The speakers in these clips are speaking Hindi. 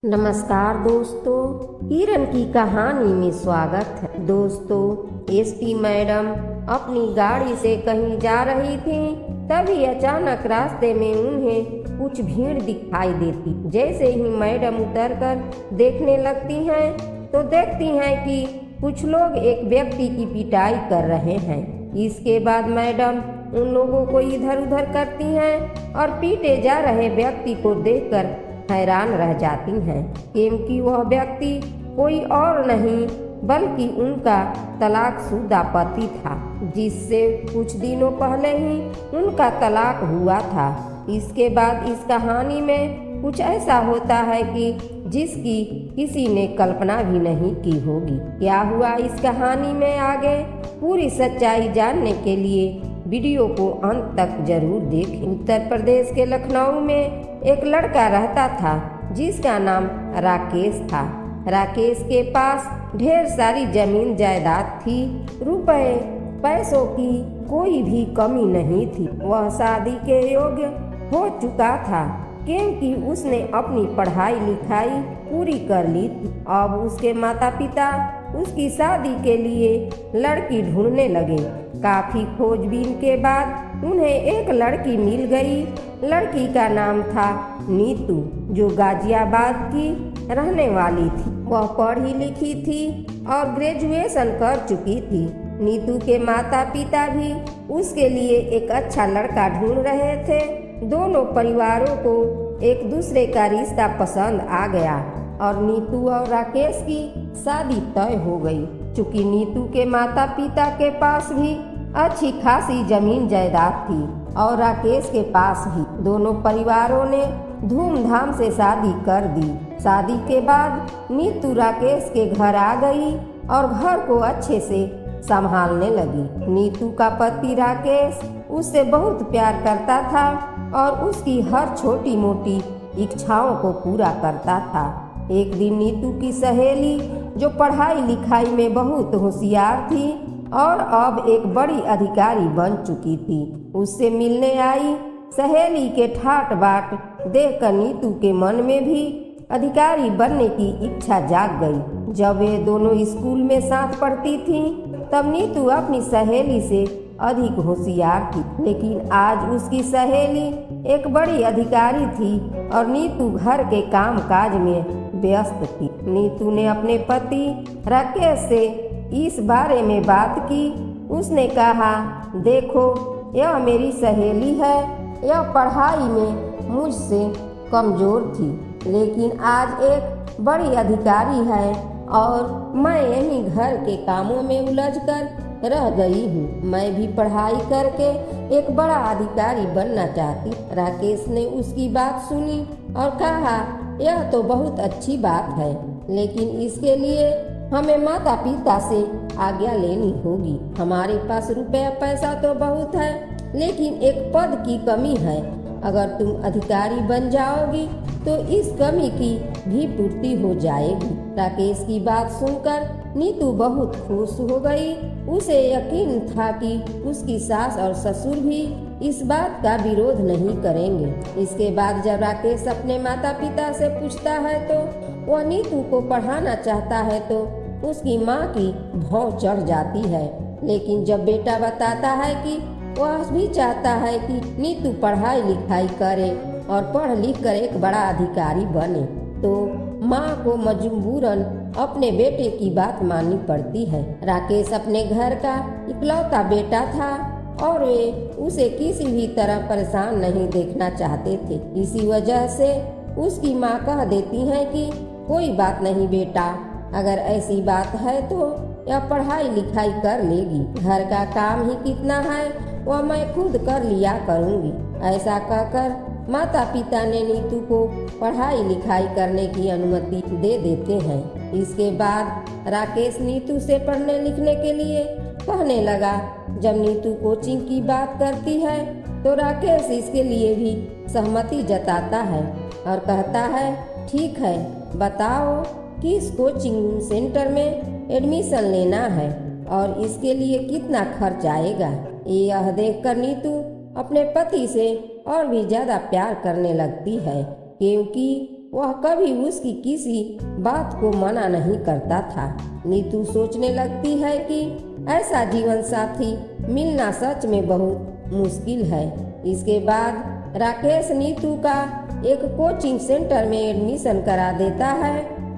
नमस्कार दोस्तों, किरण की कहानी में स्वागत है। दोस्तों, एसपी मैडम अपनी गाड़ी से कहीं जा रही थी। तभी अचानक रास्ते में उन्हें कुछ भीड़ दिखाई देती। जैसे ही मैडम उतरकर देखने लगती हैं तो देखती हैं कि कुछ लोग एक व्यक्ति की पिटाई कर रहे हैं। इसके बाद मैडम उन लोगों को इधर उधर करती हैं और पीटे जा रहे व्यक्ति को देखकर हैरान रह जाती हैं, क्योंकि वह व्यक्ति कोई और नहीं बल्कि उनका तलाकशुदा पति था, जिससे कुछ दिनों पहले ही उनका तलाक हुआ था। इसके बाद इस कहानी में कुछ ऐसा होता है कि जिसकी किसी ने कल्पना भी नहीं की होगी। क्या हुआ इस कहानी में आगे, पूरी सच्चाई जानने के लिए वीडियो को अंत तक जरूर देखें। उत्तर प्रदेश के लखनऊ में एक लड़का रहता था जिसका नाम राकेश था। राकेश के पास ढेर सारी जमीन जायदाद थी। रुपए पैसों की कोई भी कमी नहीं थी। वह शादी के योग्य हो चुका था, क्योंकि उसने अपनी पढ़ाई लिखाई पूरी कर ली थी। अब उसके माता पिता उसकी शादी के लिए लड़की ढूंढने लगे। काफी खोजबीन के बाद उन्हें एक लड़की मिल गई। लड़की का नाम था नीतू, जो गाजियाबाद की रहने वाली थी। वह पढ़ी लिखी थी और ग्रेजुएशन कर चुकी थी। नीतू के माता पिता भी उसके लिए एक अच्छा लड़का ढूंढ रहे थे। दोनों परिवारों को एक दूसरे का रिश्ता पसंद आ गया और नीतू और राकेश की शादी तय हो गई। चूंकि नीतू के माता पिता के पास भी अच्छी खासी जमीन जायदाद थी और राकेश के पास भी, दोनों परिवारों ने धूमधाम से शादी कर दी। शादी के बाद नीतू राकेश के घर आ गई और घर को अच्छे से संभालने लगी। नीतू का पति राकेश उससे बहुत प्यार करता था और उसकी हर छोटी मोटी इच्छाओं को पूरा करता था। एक दिन नीतू की सहेली, जो पढ़ाई लिखाई में बहुत होशियार थी और अब एक बड़ी अधिकारी बन चुकी थी, उससे मिलने आई। सहेली के ठाट बाट देखकर नीतू के मन में भी अधिकारी बनने की इच्छा जाग गई। जब वे दोनों स्कूल में साथ पढ़ती थीं, तब नीतू अपनी सहेली से अधिक होशियार थी, लेकिन आज उसकी सहेली एक बड़ी अधिकारी थी और नीतू घर के काम काज में व्यस्त थी। नीतू ने अपने पति राकेश से इस बारे में बात की। उसने कहा, देखो, यह मेरी सहेली है। यह पढ़ाई में मुझसे कमजोर थी, लेकिन आज एक बड़ी अधिकारी है और मैं यहीं घर के कामों में उलझकर रह गई हूँ। मैं भी पढ़ाई करके एक बड़ा अधिकारी बनना चाहती। राकेश ने उसकी बात सुनी और कहा, यह तो बहुत अच्छी बात है, लेकिन इसके लिए हमें माता पिता से आज्ञा लेनी होगी। हमारे पास रुपया पैसा तो बहुत है, लेकिन एक पद की कमी है। अगर तुम अधिकारी बन जाओगी तो इस कमी की भी पूर्ति हो जाएगी। राकेश की बात सुनकर नीतू बहुत खुश हो गई। उसे यकीन था कि उसकी सास और ससुर भी इस बात का विरोध नहीं करेंगे। इसके बाद जब राकेश अपने माता पिता से पूछता है तो वह नीतू को पढ़ाना चाहता है, तो उसकी माँ की भौं चढ़ जाती है। लेकिन जब बेटा बताता है कि वह भी चाहता है कि नीतू पढ़ाई लिखाई करे और पढ़ लिख कर एक बड़ा अधिकारी बने, तो माँ को मजबूरन अपने बेटे की बात माननी पड़ती है। राकेश अपने घर का इकलौता बेटा था और वे उसे किसी भी तरह परेशान नहीं देखना चाहते थे। इसी वजह से उसकी माँ कह देती है कि कोई बात नहीं बेटा, अगर ऐसी बात है तो यह पढ़ाई लिखाई कर लेगी। घर का काम ही कितना है वह मैं खुद कर लिया करूँगी। ऐसा कहकर माता पिता ने नीतू को पढ़ाई लिखाई करने की अनुमति दे देते हैं। इसके बाद राकेश नीतू से पढ़ने लिखने के लिए कहने लगा। जब नीतू कोचिंग की बात करती है तो राकेश इसके लिए भी सहमति जताता है और कहता है, ठीक है, बताओ किस कोचिंग सेंटर में एडमिशन लेना है और इसके लिए कितना खर्च आएगा। यह देखकर नीतू अपने पति से और भी ज्यादा प्यार करने लगती है, क्योंकि वह कभी उसकी किसी बात को मना नहीं करता था। नीतू सोचने लगती है कि ऐसा जीवन साथी मिलना सच में बहुत मुश्किल है। इसके बाद राकेश नीतू का एक कोचिंग सेंटर में एडमिशन करा देता है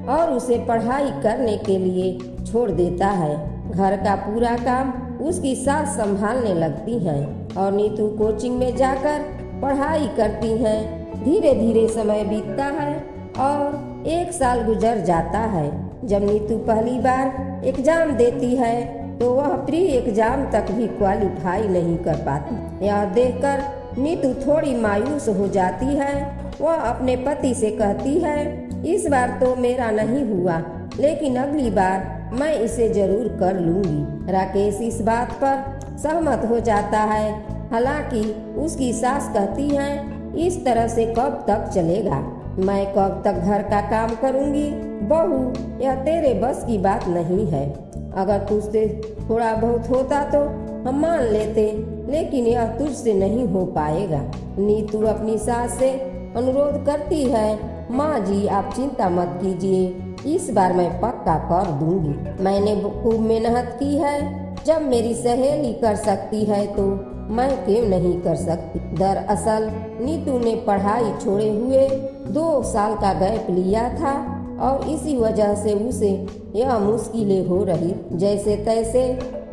और उसे पढ़ाई करने के लिए छोड़ देता है। घर का पूरा काम उसकी सास संभालने लगती हैं और नीतू कोचिंग में जाकर पढ़ाई करती हैं। धीरे धीरे समय बीतता है और 1 साल गुजर जाता है। जब नीतू पहली बार एग्जाम देती है तो वह प्री एग्जाम तक भी क्वालिफाई नहीं कर पाती। यह देखकर नीतू थोड़ी मायूस हो जाती है। वह अपने पति से कहती है, इस बार तो मेरा नहीं हुआ, लेकिन अगली बार मैं इसे जरूर कर लूंगी। राकेश इस बात पर सहमत हो जाता है। हालांकि उसकी सास कहती है, इस तरह से कब तक चलेगा? मैं कब तक घर का काम करूंगी? बहू, यह तेरे बस की बात नहीं है। अगर तुझसे थोड़ा बहुत होता तो हम मान लेते, लेकिन यह तुझसे नहीं हो पाएगा। नीतू अपनी सास से अनुरोध करती है, माँ जी आप चिंता मत कीजिए, इस बार मैं पक्का कर दूंगी। मैंने खूब मेहनत की है, जब मेरी सहेली कर सकती है तो मैं क्यों नहीं कर सकती। दरअसल नीतू ने पढ़ाई छोड़े हुए 2 साल का गैप लिया था और इसी वजह से उसे यह मुश्किलें हो रही। जैसे तैसे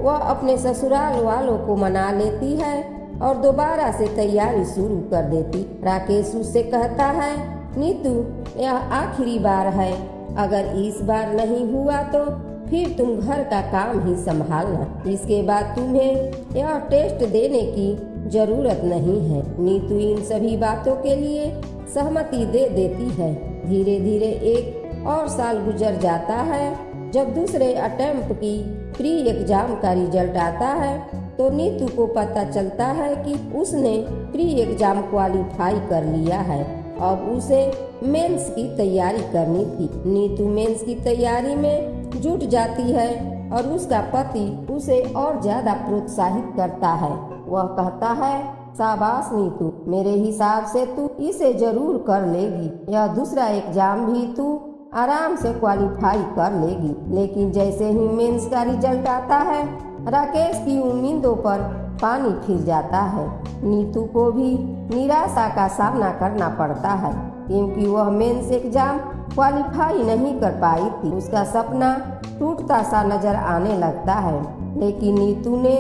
वह अपने ससुराल वालों को मना लेती है और दोबारा से तैयारी शुरू कर देती। राकेश उससे कहता है, नीतू यह आखिरी बार है, अगर इस बार नहीं हुआ तो फिर तुम घर का काम ही संभालना। इसके बाद तुम्हें यह टेस्ट देने की जरूरत नहीं है। नीतू इन सभी बातों के लिए सहमति दे देती है। धीरे धीरे 1 और साल गुजर जाता है। जब दूसरे अटेम्प्ट की प्री एग्जाम का रिजल्ट आता है तो नीतू को पता चलता है कि उसने प्री एग्जाम क्वालिफाई कर लिया है। अब उसे मेंस की तैयारी करनी थी। नीतू मेंस की तैयारी में जुट जाती है और उसका पति उसे और ज्यादा प्रोत्साहित करता है। वह कहता है, शाबाश नीतू, मेरे हिसाब से तू इसे जरूर कर लेगी। यह दूसरा एग्जाम भी तू आराम से क्वालिफाई कर लेगी। लेकिन जैसे ही मेंस का रिजल्ट आता है, राकेश की उम्मीदों पर पानी फिर जाता है। नीतू को भी निराशा का सामना करना पड़ता है, क्योंकि वह मेंस एग्जाम क्वालिफाई नहीं कर पाई थी। उसका सपना टूटता सा नजर आने लगता है। लेकिन नीतू ने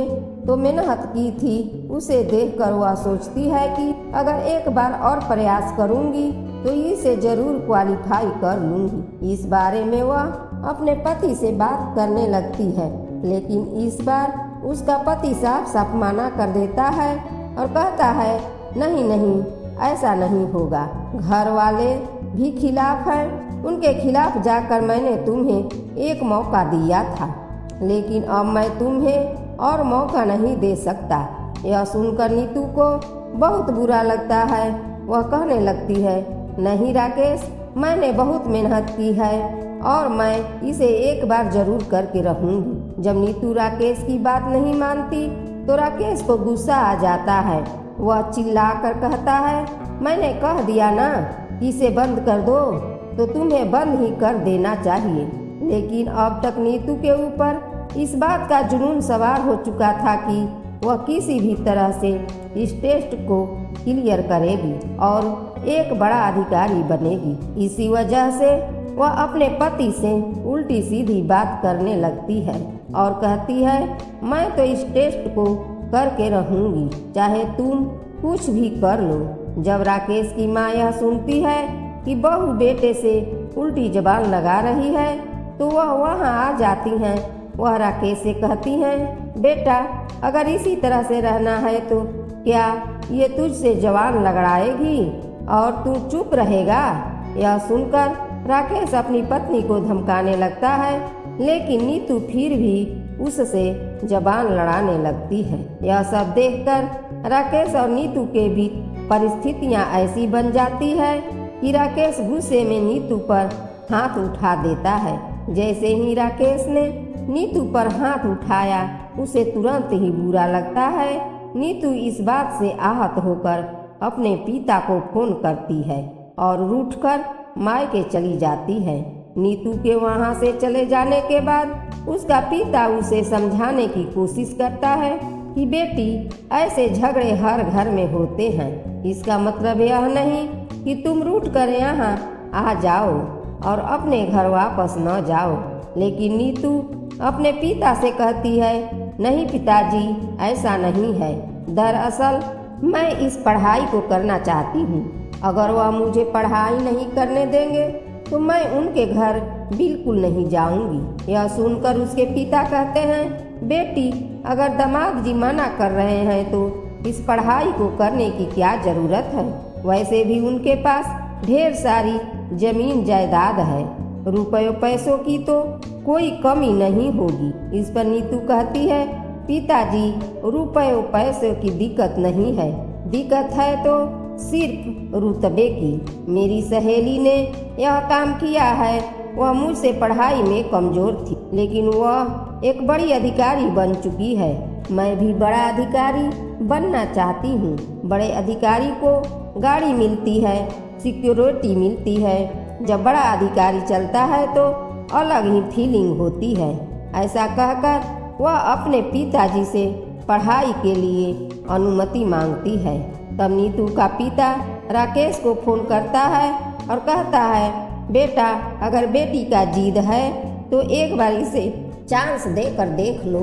तो मेहनत की थी। उसे देखकर वह सोचती है कि अगर एक बार और प्रयास करूंगी तो इसे जरूर क्वालिफाई कर लूंगी। इस बारे में वह अपने पति से बात करने लगती है, लेकिन इस बार उसका पति साफ साफ मना कर देता है और कहता है, नहीं नहीं, ऐसा नहीं होगा। घर वाले भी खिलाफ हैं, उनके खिलाफ जाकर मैंने तुम्हें एक मौका दिया था, लेकिन अब मैं तुम्हें और मौका नहीं दे सकता। यह सुनकर नीतू को बहुत बुरा लगता है। वह कहने लगती है, नहीं राकेश, मैंने बहुत मेहनत की है और मैं इसे एक बार जरूर करके रहूंगी। जब नीतू राकेश की बात नहीं मानती तो राकेश को गुस्सा आ जाता है। वह चिल्लाकर कहता है, मैंने कह दिया ना, इसे बंद कर दो, तो तुम्हें बंद ही कर देना चाहिए। लेकिन अब तक नीतू के ऊपर इस बात का जुनून सवार हो चुका था कि वह किसी भी तरह से इस टेस्ट को क्लियर करेगी और एक बड़ा अधिकारी बनेगी। इसी वजह से वह अपने पति से उल्टी सीधी बात करने लगती है और कहती है, मैं तो इस टेस्ट को करके रहूंगी, चाहे तुम कुछ भी कर लो। जब राकेश की माँ यह सुनती है कि बहू बेटे से उल्टी जबान लगा रही है तो वह वहाँ आ जाती हैं। वह राकेश से कहती हैं, बेटा अगर इसी तरह से रहना है तो क्या ये तुझसे जबान लड़ाएगी और तू चुप रहेगा? यह सुनकर राकेश अपनी पत्नी को धमकाने लगता है, लेकिन नीतू फिर भी उससे जबान लड़ाने लगती है। यह सब देखकर राकेश और नीतू के बीच परिस्थितियां ऐसी बन जाती है कि राकेश गुस्से में नीतू पर हाथ उठा देता है। जैसे ही राकेश ने नीतू पर हाथ उठाया, उसे तुरंत ही बुरा लगता है। नीतू इस बात से आहत होकर अपने पिता को फोन करती है और रूठकर मायके चली जाती है। नीतू के वहाँ से चले जाने के बाद उसका पिता उसे समझाने की कोशिश करता है कि बेटी, ऐसे झगड़े हर घर में होते हैं। इसका मतलब यह नहीं कि तुम रूठ कर यहाँ आ जाओ और अपने घर वापस न जाओ। लेकिन नीतू अपने पिता से कहती है, नहीं पिताजी, ऐसा नहीं है। दरअसल मैं इस पढ़ाई को करना चाहती हूँ। अगर वह मुझे पढ़ाई नहीं करने देंगे तो मैं उनके घर बिल्कुल नहीं जाऊंगी। यह सुनकर उसके पिता कहते हैं, बेटी, अगर दामाद जी मना कर रहे हैं तो इस पढ़ाई को करने की क्या जरूरत है। वैसे भी उनके पास ढेर सारी जमीन जायदाद है, रुपयों पैसों की तो कोई कमी नहीं होगी। इस पर नीतू कहती है, पिताजी, रुपयों पैसों की दिक्कत नहीं है, दिक्कत है तो सिर्फ रुतबे की। मेरी सहेली ने यह काम किया है। वह मुझसे पढ़ाई में कमजोर थी, लेकिन वह एक बड़ी अधिकारी बन चुकी है। मैं भी बड़ा अधिकारी बनना चाहती हूँ। बड़े अधिकारी को गाड़ी मिलती है, सिक्योरिटी मिलती है। जब बड़ा अधिकारी चलता है तो अलग ही फीलिंग होती है। ऐसा कहकर वह अपने पिताजी से पढ़ाई के लिए अनुमति मांगती है। तब नीतू का पिता राकेश को फोन करता है और कहता है, बेटा, अगर बेटी का जिद है तो एक बार इसे चांस देकर देख लो।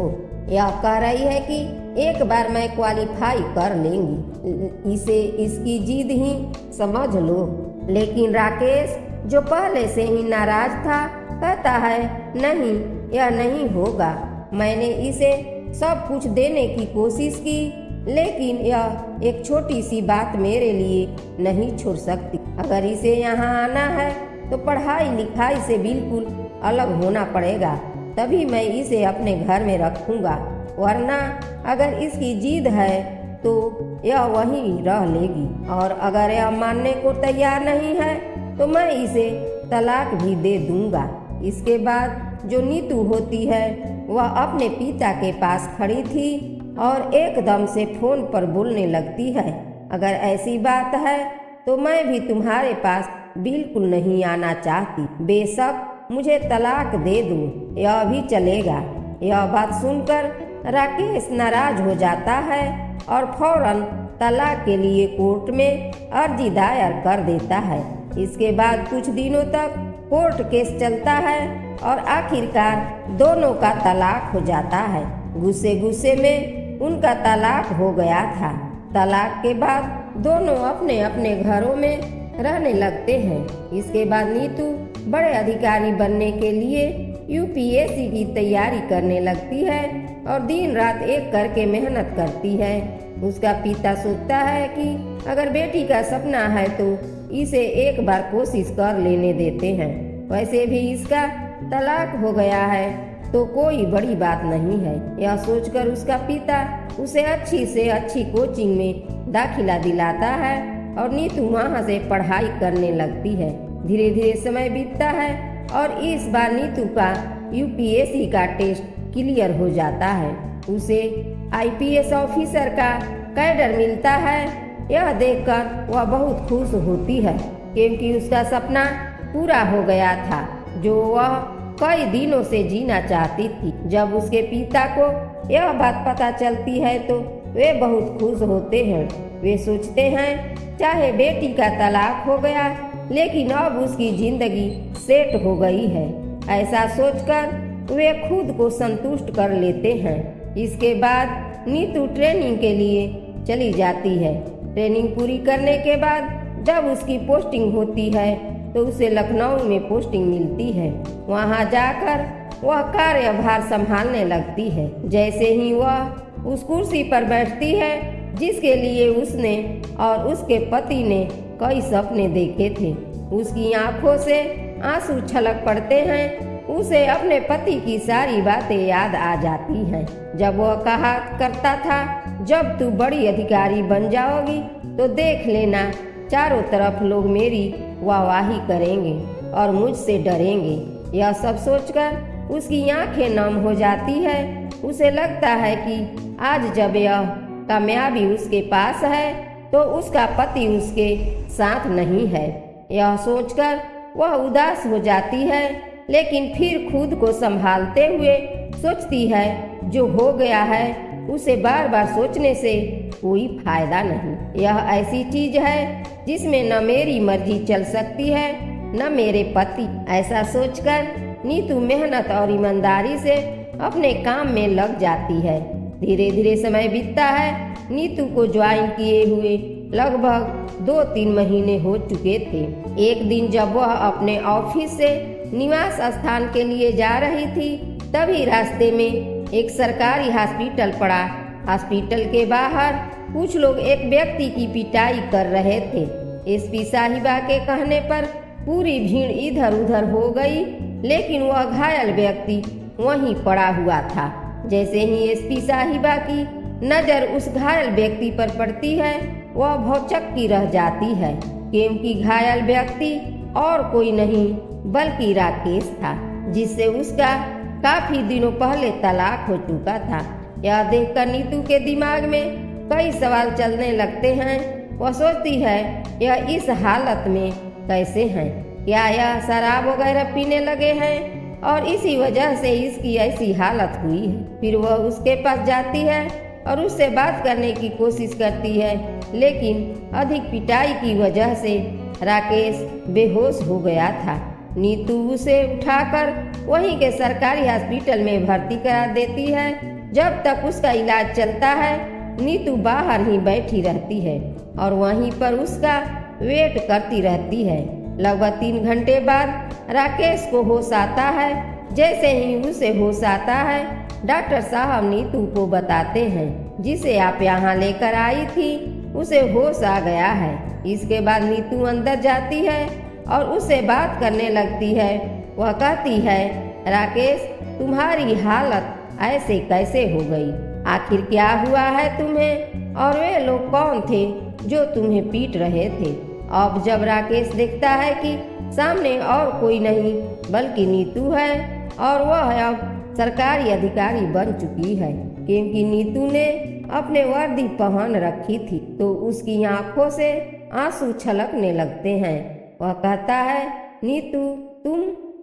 यह कह रही है कि एक बार मैं क्वालिफाई कर लेंगी, इसे इसकी जिद ही समझ लो। लेकिन राकेश, जो पहले से ही नाराज था, कहता है, नहीं, यह नहीं होगा। मैंने इसे सब कुछ देने की कोशिश की, लेकिन यह एक छोटी सी बात मेरे लिए नहीं छोड़ सकती। अगर इसे यहाँ आना है तो पढ़ाई लिखाई से बिल्कुल अलग होना पड़ेगा, तभी मैं इसे अपने घर में रखूँगा। वरना अगर इसकी जिद है तो यह वहीं रह लेगी, और अगर यह मानने को तैयार नहीं है तो मैं इसे तलाक भी दे दूँगा। इसके बाद जो नीतू होती है वह अपने पिता के पास खड़ी थी और एकदम से फोन पर बोलने लगती है, अगर ऐसी बात है तो मैं भी तुम्हारे पास बिल्कुल नहीं आना चाहती। बेशक मुझे तलाक दे दूँ, यह भी चलेगा। यह बात सुनकर राकेश नाराज हो जाता है और फौरन तलाक के लिए कोर्ट में अर्जी दायर कर देता है। इसके बाद कुछ दिनों तक कोर्ट केस चलता है और आखिरकार दोनों का तलाक हो जाता है। गुस्से गुस्से में उनका तलाक हो गया था। तलाक के बाद दोनों अपने अपने घरों में रहने लगते हैं। इसके बाद नीतू बड़े अधिकारी बनने के लिए यूपीएससी की तैयारी करने लगती है और दिन रात एक करके मेहनत करती है। उसका पिता सोचता है कि अगर बेटी का सपना है तो इसे एक बार कोशिश कर लेने देते हैं। वैसे भी इसका तलाक हो गया है तो कोई बड़ी बात नहीं है। यह सोचकर उसका पिता उसे अच्छी से अच्छी कोचिंग में दाखिला दिलाता है और नीतू वहाँ से पढ़ाई करने लगती है। धीरे धीरे समय बीतता है और इस बार नीतू का यूपीएससी का टेस्ट क्लियर हो जाता है। उसे आईपीएस ऑफिसर का कैडर मिलता है। यह देखकर वह बहुत खुश होती है, क्योंकि उसका सपना पूरा हो गया था जो वह कई दिनों से जीना चाहती थी। जब उसके पिता को यह बात पता चलती है तो वे बहुत खुश होते हैं। वे सोचते हैं चाहे बेटी का तलाक हो गया, लेकिन अब उसकी जिंदगी सेट हो गई है। ऐसा सोचकर वे खुद को संतुष्ट कर लेते हैं। इसके बाद नीतू ट्रेनिंग के लिए चली जाती है। ट्रेनिंग पूरी करने के बाद जब उसकी पोस्टिंग होती है तो उसे लखनऊ में पोस्टिंग मिलती है। वहां जाकर वह कार्यभार संभालने लगती है। जैसे ही वह उस कुर्सी पर बैठती है जिसके लिए उसने और उसके पति ने कई सपने देखे थे, उसकी आंखों से आंसू छलक पड़ते हैं। उसे अपने पति की सारी बातें याद आ जाती हैं। जब वह कहा करता था, जब तू बड़ी अधिकारी बन जाओगी तो देख लेना, चारों तरफ लोग मेरी वाहवाही करेंगे और मुझसे डरेंगे। यह सब सोचकर उसकी आंखें नम हो जाती है। उसे लगता है कि आज जब यह कामयाबी उसके पास है तो उसका पति उसके साथ नहीं है। यह सोचकर वह उदास हो जाती है, लेकिन फिर खुद को संभालते हुए सोचती है जो हो गया है उसे बार बार सोचने से कोई फायदा नहीं। यह ऐसी चीज है जिसमें न मेरी मर्जी चल सकती है न मेरे पति। ऐसा सोचकर नीतू मेहनत और ईमानदारी से अपने काम में लग जाती है। धीरे धीरे समय बीतता है। नीतू को ज्वाइन किए हुए लगभग 2-3 महीने हो चुके थे। एक दिन जब वह अपने ऑफिस से निवास स्थान के लिए जा रही थी, तभी रास्ते में एक सरकारी हॉस्पिटल पड़ा। हॉस्पिटल के बाहर कुछ लोग एक व्यक्ति की पिटाई कर रहे थे। एसपी साहिबा के कहने पर पूरी भीड़ इधर उधर हो गई, लेकिन वह घायल व्यक्ति वहीं पड़ा हुआ था। जैसे ही एसपी साहिबा की नजर उस घायल व्यक्ति पर पड़ती है, वह भौचक्की रह जाती है, क्योंकि घायल व्यक्ति और कोई नहीं बल्कि राकेश था, जिससे उसका काफी दिनों पहले तलाक हो चुका था। यह देखकर नीतू के दिमाग में कई सवाल चलने लगते हैं। वह सोचती है यह इस हालत में कैसे हैं? क्या यह शराब वगैरह पीने लगे हैं और इसी वजह से इसकी ऐसी हालत हुई है? फिर वह उसके पास जाती है और उससे बात करने की कोशिश करती है, लेकिन अधिक पिटाई की वजह से राकेश बेहोश हो गया था। नीतू उसे उठाकर वहीं के सरकारी हॉस्पिटल में भर्ती करा देती है। जब तक उसका इलाज चलता है, नीतू बाहर ही बैठी रहती है और वहीं पर उसका वेट करती रहती है। लगभग 3 घंटे बाद राकेश को होश आता है। जैसे ही उसे होश आता है, डॉक्टर साहब नीतू को बताते हैं जिसे आप यहाँ लेकर आई थी उसे होश आ गया है। इसके बाद नीतू अंदर जाती है और उससे बात करने लगती है। वह कहती है, राकेश, तुम्हारी हालत ऐसे कैसे हो गई? आखिर क्या हुआ है तुम्हें? और वे लोग कौन थे जो तुम्हें पीट रहे थे? अब जब राकेश देखता है कि सामने और कोई नहीं बल्कि नीतू है और वह अब सरकारी अधिकारी बन चुकी है, क्योंकि नीतू ने अपने वर्दी पहन रखी थी, तो उसकी आंखों से आंसू छलकने लगते हैं। वह कहता है, नीतू,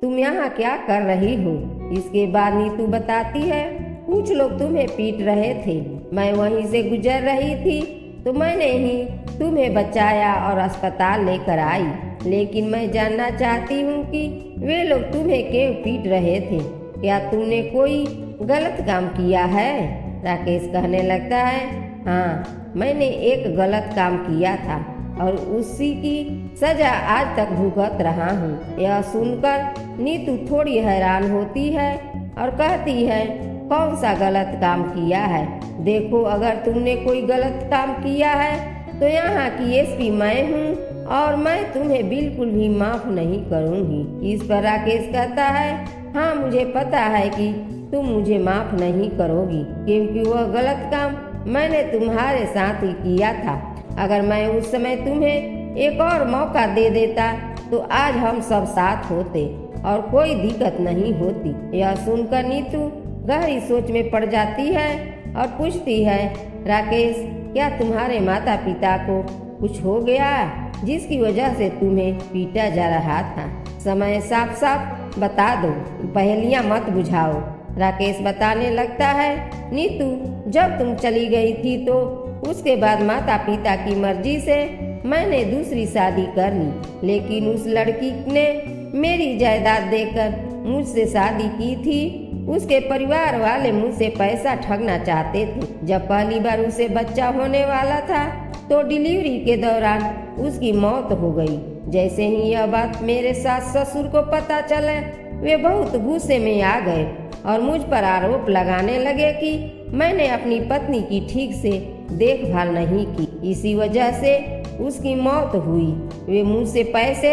तुम यहाँ क्या कर रही हो? इसके बाद नीतू बताती है, कुछ लोग तुम्हें पीट रहे थे, मैं वहीं से गुजर रही थी तो मैंने ही तुम्हें बचाया और अस्पताल लेकर आई। लेकिन मैं जानना चाहती हूँ कि वे लोग तुम्हें क्यों पीट रहे थे? क्या तुमने कोई गलत काम किया है? राकेश कहने लगता है, हाँ, मैंने एक गलत काम किया था और उसी की सजा आज तक भुगत रहा हूँ। यह सुनकर नीतू थोड़ी हैरान होती है और कहती है, कौन सा गलत काम किया है? देखो, अगर तुमने कोई गलत काम किया है तो यहाँ की एसपी मैं हूँ और मैं तुम्हें बिल्कुल भी माफ नहीं करूँगी। इस पर राकेश कहता है, हाँ, मुझे पता है कि तुम मुझे माफ नहीं करोगी, क्योंकि वह गलत काम मैंने तुम्हारे साथ ही किया था। अगर मैं उस समय तुम्हें एक और मौका दे देता तो आज हम सब साथ होते और कोई दिक्कत नहीं होती। यह सुनकर नीतू गहरी सोच में पड़ जाती है और पूछती है, राकेश, क्या तुम्हारे माता पिता को कुछ हो गया जिसकी वजह से तुम्हें पीटा जा रहा था? समय साफ साफ बता दो, पहेलियां मत बुझाओ। राकेश बताने लगता है, नीतू, जब तुम चली गई थी तो उसके बाद माता पिता की मर्जी से मैंने दूसरी शादी कर ली, लेकिन उस लड़की ने मेरी जायदाद देकर मुझसे शादी की थी। उसके परिवार वाले मुझसे पैसा ठगना चाहते थे। जब पहली बार उसे बच्चा होने वाला था तो डिलीवरी के दौरान उसकी मौत हो गई। जैसे ही यह बात मेरे सास ससुर को पता चला, वे बहुत गुस्से में आ गए और मुझ पर आरोप लगाने लगे कि मैंने अपनी पत्नी की ठीक से देखभाल नहीं की, इसी वजह से उसकी मौत हुई। वे मुझसे पैसे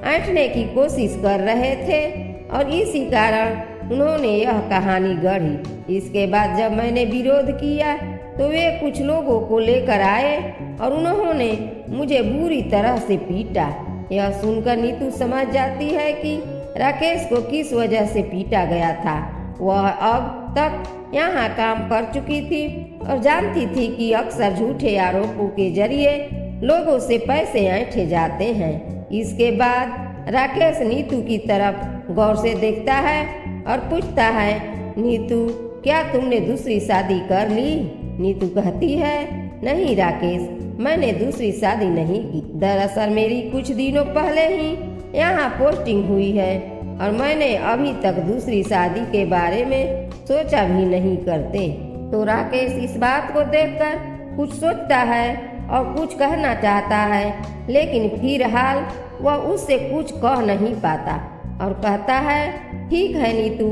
ऐंठने की कोशिश कर रहे थे और इसी कारण उन्होंने यह कहानी गढ़ी। इसके बाद जब मैंने विरोध किया तो वे कुछ लोगों को लेकर आए और उन्होंने मुझे बुरी तरह से पीटा। यह सुनकर नीतू समझ जाती है कि राकेश को किस वजह से पीटा गया था। वह अब तक यहाँ काम कर चुकी थी और जानती थी कि अक्सर झूठे आरोपों के जरिए लोगों से पैसे ऐंठे जाते हैं। इसके बाद राकेश नीतू की तरफ गौर से देखता है और पूछता है, नीतू क्या तुमने दूसरी शादी कर ली? नीतू कहती है, नहीं राकेश, मैंने दूसरी शादी नहीं की। दरअसल मेरी कुछ दिनों पहले ही यहाँ पोस्टिंग हुई है और मैंने अभी तक दूसरी शादी के बारे में सोचा भी नहीं करते। तो राकेश इस बात को देखकर कुछ सोचता है और कुछ कहना चाहता है, लेकिन फिलहाल वह उससे कुछ कह नहीं पाता और कहता है, ठीक है नीतू,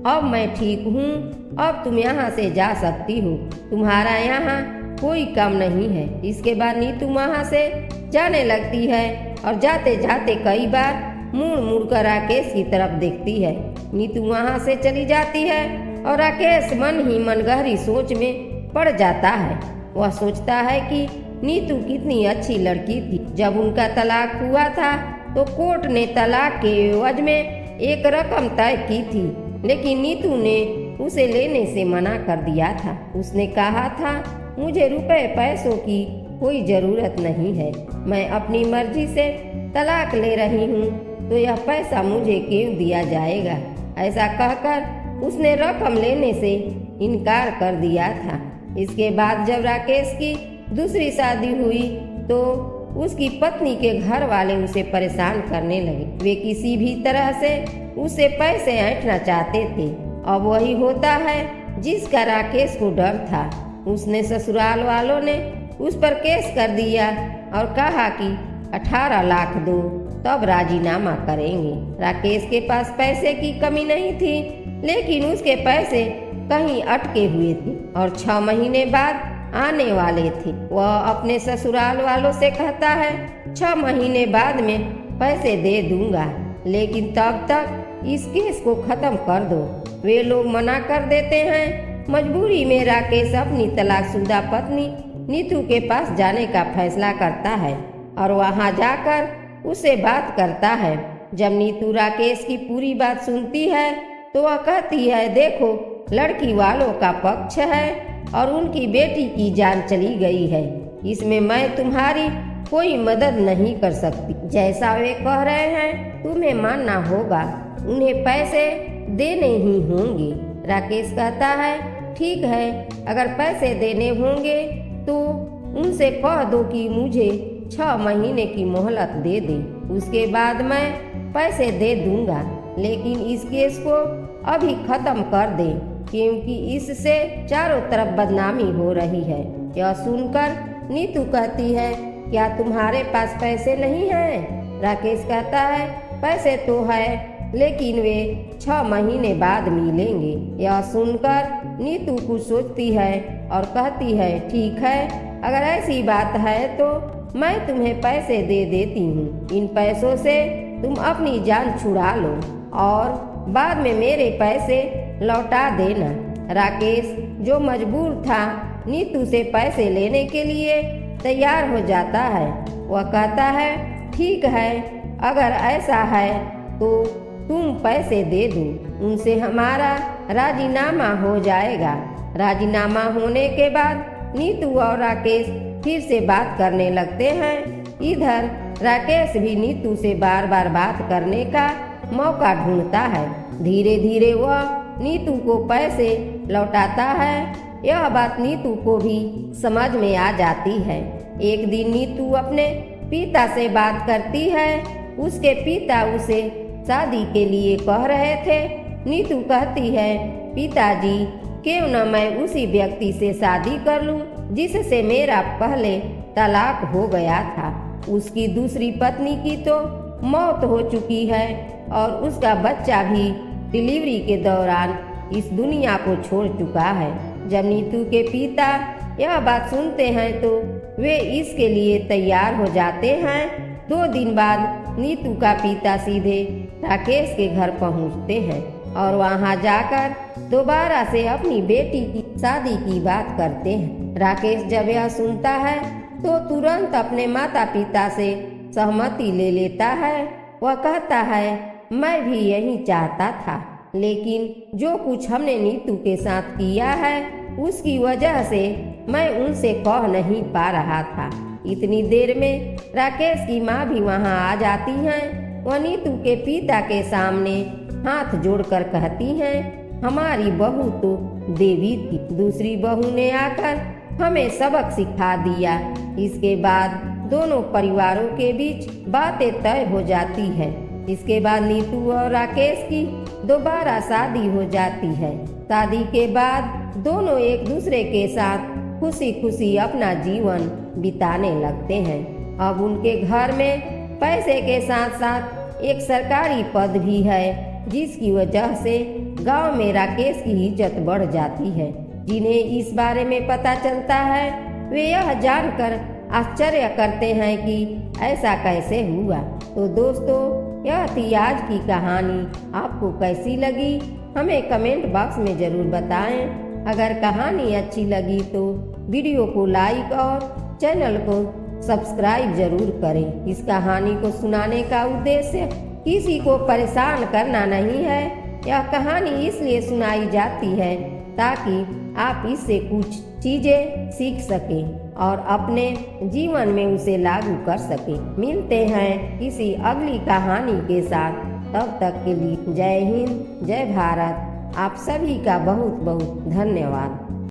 अब मैं ठीक हूँ, अब तुम यहाँ से जा सकती हो, तुम्हारा यहाँ कोई काम नहीं है। इसके बाद नीतू वहाँ से जाने लगती है और जाते जाते कई बार मुड़ मुड़ कर राकेश की तरफ देखती है। नीतू वहाँ से चली जाती है और राकेश मन ही मन गहरी सोच में पड़ जाता है। वह सोचता है कि नीतू कितनी अच्छी लड़की थी। जब उनका तलाक हुआ था तो कोर्ट ने तलाक के एवज में एक रकम तय की थी, लेकिन नीतू ने उसे लेने से मना कर दिया था। उसने कहा था, मुझे रुपए पैसों की कोई जरूरत नहीं है, मैं अपनी मर्जी से तलाक ले रही हूँ, तो यह पैसा मुझे क्यों दिया जाएगा? ऐसा कहकर उसने रकम लेने से इनकार कर दिया था। इसके बाद जब राकेश की दूसरी शादी हुई तो उसकी पत्नी के घर वाले उसे परेशान करने लगे। वे किसी भी तरह से उसे पैसे ऐंठना चाहते थे। अब वही होता है जिसका राकेश को डर था। उसने ससुराल वालों ने उस पर केस कर दिया और कहा कि 18 लाख दो तब राजीनामा करेंगे। राकेश के पास पैसे की कमी नहीं थी, लेकिन उसके पैसे कहीं अटके हुए थे और 6 महीने बाद आने वाले थे। वह अपने ससुराल वालों से कहता है, 6 महीने बाद में पैसे दे दूंगा, लेकिन तब तक इस केस को खत्म कर दो। वे लोग मना कर देते हैं। मजबूरी में राकेश अपनी तलाकशुदा पत्नी नीतू के पास जाने का फैसला करता है और वहां जाकर उससे बात करता है। जब नीतू राकेश की पूरी बात सुनती है तो वह कहती है, देखो लड़की वालों का पक्ष है और उनकी बेटी की जान चली गई है, इसमें मैं तुम्हारी कोई मदद नहीं कर सकती। जैसा वे कह रहे हैं तुम्हें मानना होगा, उन्हें पैसे देने ही होंगे। राकेश कहता है, ठीक है, अगर पैसे देने होंगे तो उनसे कह दो कि मुझे 6 महीने की मोहलत दे दे, उसके बाद मैं पैसे दे दूंगा, लेकिन इस केस को अभी खत्म कर दे, क्योंकि इससे चारों तरफ बदनामी हो रही है। यह सुनकर नीतू कहती है, क्या तुम्हारे पास पैसे नहीं हैं? राकेश कहता है, पैसे तो है, लेकिन वे 6 महीने बाद मिलेंगे। यह सुनकर नीतू कुछ सोचती है और कहती है, ठीक है, अगर ऐसी बात है तो मैं तुम्हें पैसे दे देती हूँ। इन पैसों से तुम अपनी जान छुड़ा लो और बाद में मेरे पैसे लौटा देना। राकेश जो मजबूर था नीतू से पैसे लेने के लिए तैयार हो जाता है। वह कहता है, ठीक है, अगर ऐसा है तो तुम पैसे दे दो, उनसे हमारा राजीनामा हो जाएगा। राजीनामा होने के बाद नीतू और राकेश फिर से बात करने लगते हैं। इधर राकेश भी नीतू से बार बार बात करने का मौका ढूंढता है। धीरे धीरे वह नीतू को पैसे लौटाता है। यह बात नीतू को भी समझ में आ जाती है। एक दिन नीतू अपने पिता से बात करती है। उसके पिता उसे शादी के लिए कह रहे थे। नीतू कहती है, पिताजी, क्यों न मैं उसी व्यक्ति से शादी कर लूं जिससे मेरा पहले तलाक हो गया था। उसकी दूसरी पत्नी की तो मौत हो चुकी है और उसका बच्चा भी डिलीवरी के दौरान इस दुनिया को छोड़ चुका है। जब नीतू के पिता यह बात सुनते हैं तो वे इसके लिए तैयार हो जाते हैं। 2 दिन बाद नीतू का पिता सीधे राकेश के घर पहुंचते हैं और वहां जाकर दोबारा से अपनी बेटी की शादी की बात करते हैं। राकेश जब यह सुनता है तो तुरंत अपने माता पिता से सहमति ले लेता है। वह कहता है, मैं भी यही चाहता था, लेकिन जो कुछ हमने नीतू के साथ किया है उसकी वजह से मैं उनसे कह नहीं पा रहा था। इतनी देर में राकेश की माँ भी वहाँ आ जाती हैं वह नीतू के पिता के सामने हाथ जोड़कर कहती हैं, हमारी बहू तो देवी थी। दूसरी बहू ने आकर हमें सबक सिखा दिया। इसके बाद दोनों परिवारों के बीच बातें तय हो जाती है। इसके बाद नीतू और राकेश की दोबारा शादी हो जाती है। शादी के बाद दोनों एक दूसरे के साथ खुशी खुशी अपना जीवन बिताने लगते हैं। अब उनके घर में पैसे के साथ साथ एक सरकारी पद भी है, जिसकी वजह से गांव में राकेश की इज्जत बढ़ जाती है। जिन्हें इस बारे में पता चलता है वे यह जानकर आश्चर्य करते हैं कि ऐसा कैसे हुआ। तो दोस्तों, यह थी आज की कहानी। आपको कैसी लगी हमें कमेंट बॉक्स में जरूर बताएं। अगर कहानी अच्छी लगी तो वीडियो को लाइक और चैनल को सब्सक्राइब जरूर करें। इस कहानी को सुनाने का उद्देश्य किसी को परेशान करना नहीं है। यह कहानी इसलिए सुनाई जाती है ताकि आप इससे कुछ चीजें सीख सकें और अपने जीवन में उसे लागू कर सकें। मिलते हैं किसी अगली कहानी के साथ। तब तक के लिए जय हिंद, जय भारत। आप सभी का बहुत बहुत धन्यवाद।